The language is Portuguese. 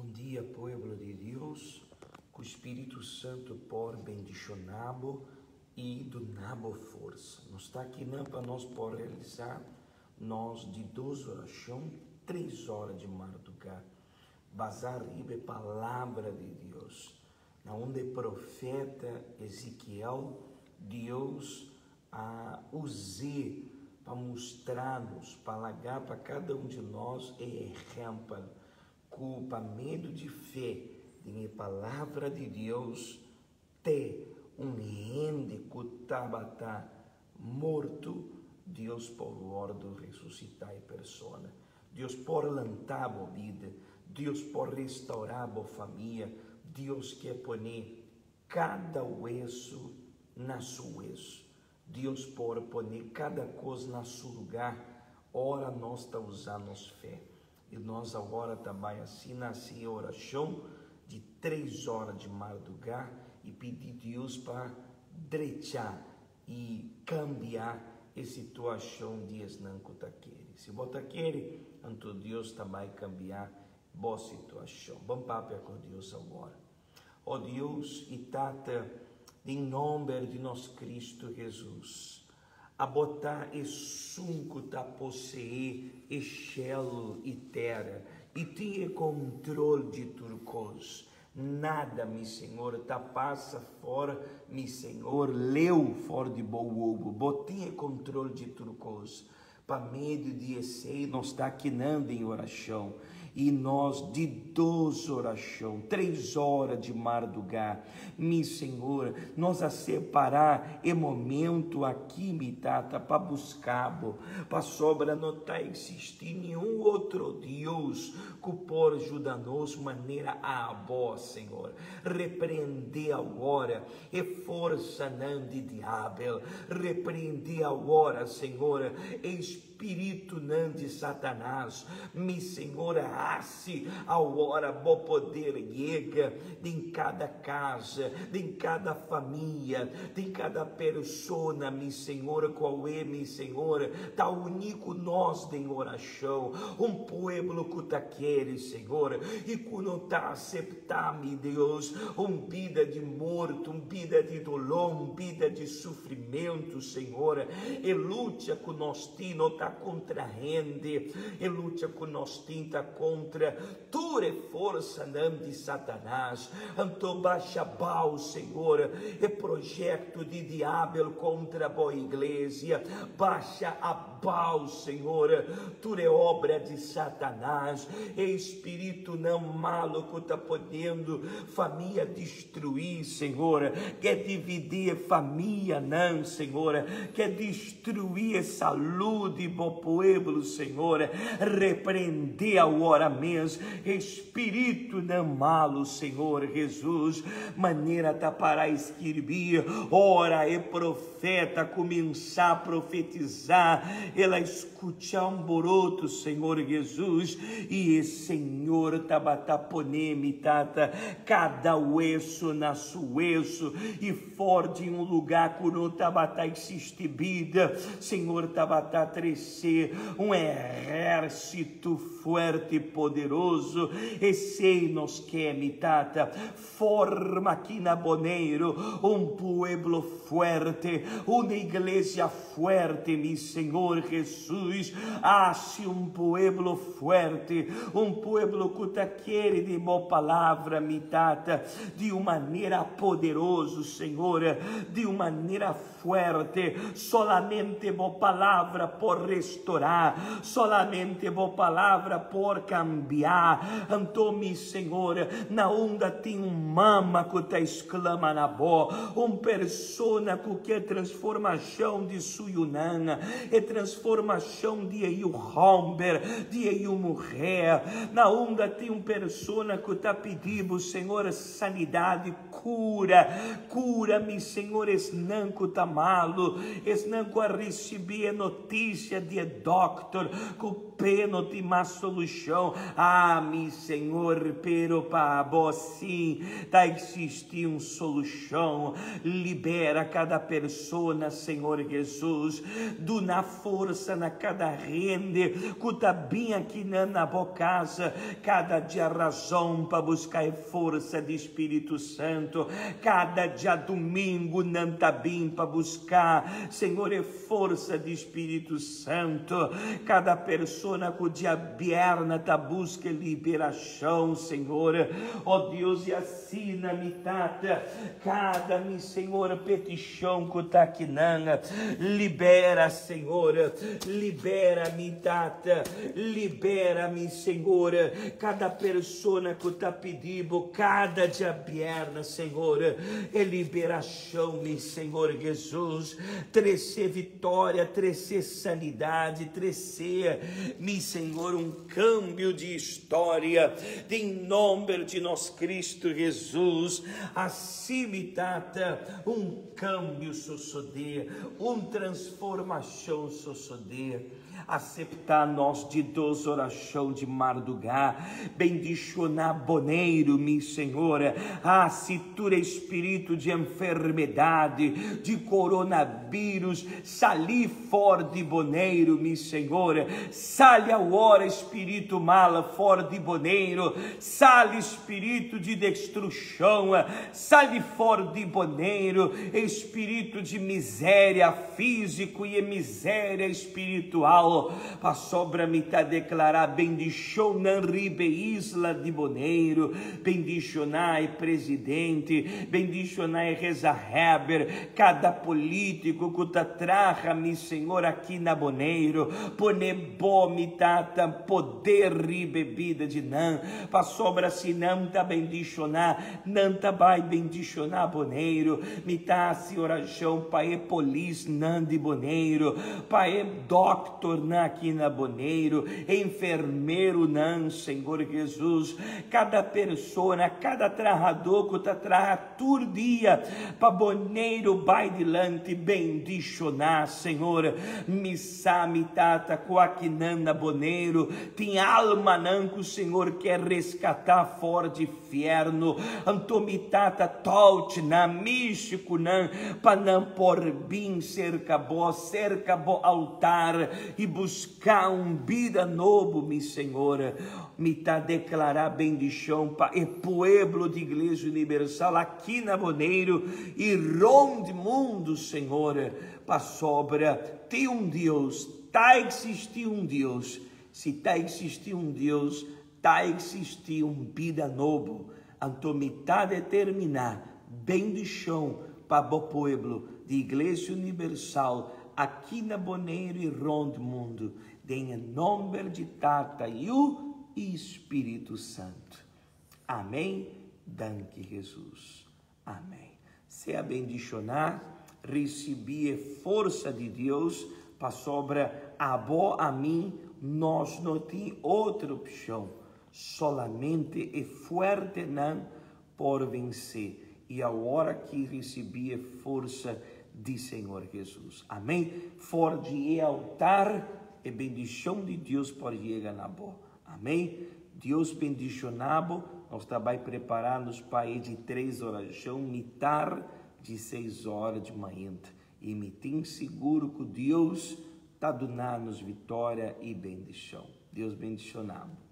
Bom dia, povo de Deus, que o Espírito Santo por bendicionabo e do nabo força. Nós está aqui não para nós por realizar nós de 2 orações, 3 horas de madrugada, basar ribe palavra de Deus, na onde profeta Ezequiel, Deus usou para mostrar-nos, para largar para cada um de nós exemplo, culpa, medo de fé, de a palavra de Deus, ter gente que estava morto, Deus por ordo ressuscitar a pessoa, Deus por lantar a vida, Deus por restaurar a família, Deus quer pôr cada osso na seu osso, Deus por pôr cada coisa na seu lugar. Ora nós está usando fé. E nós agora também assim nasce a oração de 3 horas de madrugada e pedir a Deus para drechar e cambiar a situação de não que está querendo. Se você quer, então Deus também cambiar boa situação. Vamos para com Deus agora. Ó Deus, e tata, em nome de nosso Cristo Jesus, a botar e sunco tá possuir e cielo e terra e tinha controle de turcos. Nada, meu Senhor, tá passa fora, meu Senhor, leu fora de bom ovo, botinha controle de turcos. Para meio de esse, nós está aqui em oração. E nós de 2 orações, 3 horas de madrugada, meu Senhor, nós a separar e momento aqui, me tata, para buscar, para sobra não está existir nenhum outro Deus que pode ajudar-nos de maneira boa, Senhor. Repreender agora e força não de diabo, repreender agora, Senhor, espírito não de Satanás, meu Senhor, a hora bom poder chega em cada casa, em cada família, em cada pessoa, meu Senhor, qual é, meu Senhor, tá único nós em oração, povo que tá querendo, Senhor, e que não está aceitando, meu Deus, vida de morto, vida de dolor, vida de sofrimento, Senhor, e luta que nós temos, não está contra a gente, e luta que nós temos, está contra toda força não de Satanás. Então baixa bal, Senhor, e projeto de diabo contra a boa igreja, baixa a bal, Senhor, toda obra de Satanás, e espírito não malo que está podendo família destruir, Senhor, quer dividir família não, Senhor, quer destruir a saúde do povo, Senhor, repreender agora mesmo, espírito não malo, Senhor Jesus, maneira tá para escrever, ora e profeta começar a profetizar, ela escutar boroto, Senhor Jesus, e Senhor tabata poneme tata, cada osso na seu osso, e fora de lugar que não tabata existe vida, Senhor tabata crescer, exército forte e poderoso, e sei nos que tata, forma aqui na Boneiro, pueblo forte, uma igreja forte, meu Senhor Jesus, hace pueblo forte, pueblo que te quer de boa palavra, mi tata, de uma maneira poderosa, Senhor, de uma maneira forte, solamente boa palavra por restaurar, solamente boa palavra por cambiar. Então, meu Senhor, na onda tem mama que te exclama na boa, persona que quer transformação de Suyunana, e transformação de eu homem, de eu mulher. Na onda tem persona que está pedindo, Senhor, sanidade, cura, meu Senhor, esnanco tá malo, esnanco a receber notícia notícia de doctor, com pena de má solução. Mi Senhor, pero para sim, tá existindo uma solução. Libera cada pessoa, Senhor Jesus, do na força na cada rende, que tá bem aqui na boa casa, cada dia razão para buscar força de Espírito Santo, cada dia domingo não tá bem para buscar, Senhor, é força de Espírito Santo, cada pessoa que o dia bierna tá busca liberação, Senhor, Deus, e assina-me, tata, cada mi Senhor, petição que tá aqui, libera, Senhor, libera-me, tata, libera-me, Senhor, cada pessoa que tá pedindo, cada dia bierna, Senhor, é liberação, mi Senhor Jesus, trazer vitória, trazer sanidade, trazer, mi Senhor, um câmbio de história, em nome de nosso Cristo Jesus, assim, tata, um câmbio suceder, uma transformação suceder. Aceptar nós de dois oração de madrugada, bendicionar boneiro, mi Senhor, se tu espírito de enfermidade, de coronavírus, sali fora de boneiro, mi Senhor, sale a hora espírito mala fora de boneiro, sale espírito de destruição, sale fora de boneiro, espírito de miséria físico e miséria espiritual. A sobra me tá declarar bendição na ribe isla de Boneiro, bendicionai presidente, bendicionai Reza Heber, cada político que tá traja, mi Senhor, aqui na Boneiro, pone bom, mi tata, poder e bebida de não, a sobra se não tá bendicionar, não tá vai bendicionar Boneiro, mi tá se oração, pai polícia não de Boneiro, pai doctor aqui na Boneiro, enfermeiro não, Senhor Jesus, cada pessoa, cada trabalhador que está trabalhando todo dia, para Boneiro vai dilante, bendicionar, Senhor, missa, mitata, coaquinanda, Boneiro, tem alma não que o Senhor quer resgatar fora de inferno, antomitata, tolte, na místico não, para não por bem cerca bo altar, e buscar vida novo, mi Senhor, me tá declarar bendição para o pueblo de Igreja Universal aqui na Boneiro e ronde mundo, Senhor, para sobra, tem um Deus, tá existir um Deus, se tá existir um Deus, tá existir vida novo, então me tá determinar bendição para o pueblo de Igreja Universal aqui na Boneiro e rondo mundo, em nome de Tata e o Espírito Santo. Amém? Danke Jesus. Amém. Seja bendicionar, receber força de Deus para sobra a mim, nós não tem outra opção, solamente é forte não por vencer, e a hora que receber força de Senhor Jesus. Amém? For de altar e bendição de Deus por chegar na boa. Amém? Deus bendicionado, nós também preparamos para ir de 3 orações, mitar de 6 horas de manhã. E me tem seguro que Deus está dando-nos vitória e bendição. Deus bendicionado.